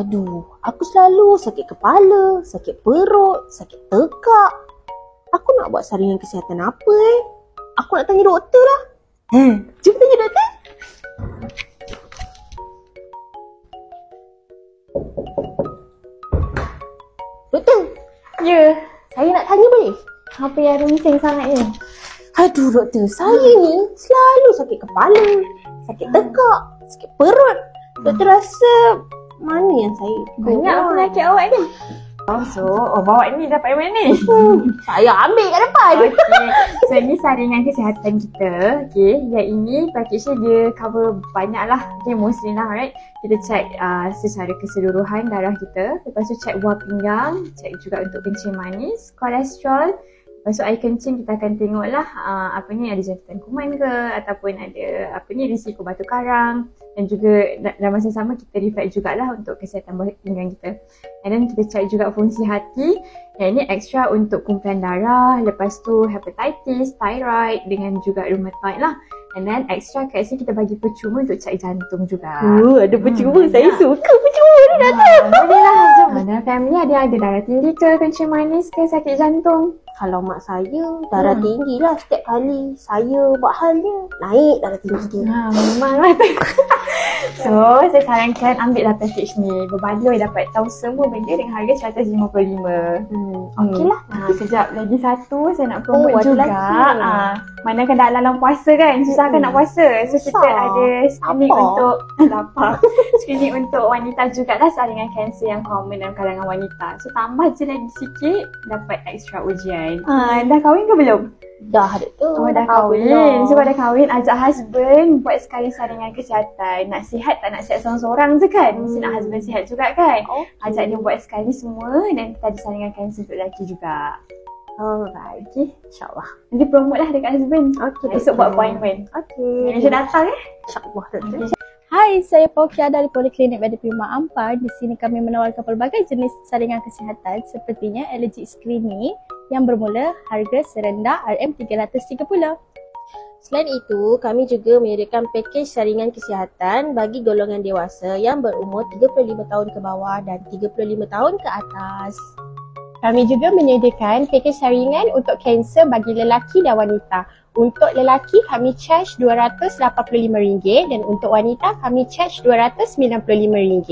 Aduh, aku selalu sakit kepala, sakit perut, sakit tekak. Aku nak buat saringan kesihatan apa Aku nak tanya doktor lah. Jom tanya doktor. Doktor. Ya. Saya nak tanya boleh? Apa yang runsing sangat ni? Aduh doktor, saya ni selalu sakit kepala, sakit tekak, sakit perut. Doktor rasa mana yang saya Banyak penyakit awak ni. Bawa ni dapat yang mana ni? Saya ambil kat depan. Okay. So ni saringan kesihatan kita. Okay. Yang ini package dia cover banyak lah. Okay, mostly lah, right? Kita check secara keseluruhan darah kita. Lepas tu check buah pinggang. Check juga untuk kencing manis, kolesterol. Lepas tu air kencing kita akan tengok lah apa ni, ada jangkitan kuman ke ataupun ada apa ni, risiko batu karang. Dan juga dalam masa sama kita reflect jugalah untuk kesihatan buah pinggang kita. And then kita check juga fungsi hati. Yang ini extra untuk kumpulan darah. Lepas tu hepatitis, thyroid dengan juga rheumatoid lah. And then extra kat sini kita bagi percuma untuk check jantung juga. Ada percuma. Saya suka percuma ni doktor. Boleh lah, jom. Dalam family ada darah tinggi ke, kencing manis ke, sakit jantung? Kalau mak saya darah tinggi lah, setiap kali saya buat hal dia naik darah tinggi dia. Memang lah. So, saya sarankan ambil lah package ni. Berbaloi dapat tahu semua benda dengan harga RM155. Okey lah. Sekejap lagi satu saya nak promote juga. Mana kan dalam puasa kan, susah kan nak puasa. So kita ada screening untuk lapar. Screening untuk wanita jugalah, saringan kanser yang common dalam kalangan wanita. So tambah je lagi sikit dapat extra ujian. Dah kahwin ke belum? Dah doktor. Dah kahwin. Sebab dah kahwin, ajak husband buat sekali saringan kesihatan. Nak sihat tak nak sihat seorang-seorang je kan? Mesti nak husband sihat juga kan? Ajak dia buat sekali semua dan kita ada saringan kanser untuk lelaki juga. Alright, okay. InsyaAllah. Nanti promote lah dekat husband. Okay. Esok buat appointment. Okay. Macam datang InsyaAllah doktor. Hai, saya Paukia dari Poliklinik Medipi Mak Ampar. Di sini kami menawarkan pelbagai jenis saringan kesihatan sepertinya allergic screening yang bermula harga serendah RM330. Selain itu, kami juga menyediakan pakej saringan kesihatan bagi golongan dewasa yang berumur 35 tahun ke bawah dan 35 tahun ke atas. Kami juga menyediakan pakej saringan untuk kanser bagi lelaki dan wanita. Untuk lelaki kami charge RM285 dan untuk wanita kami charge RM295.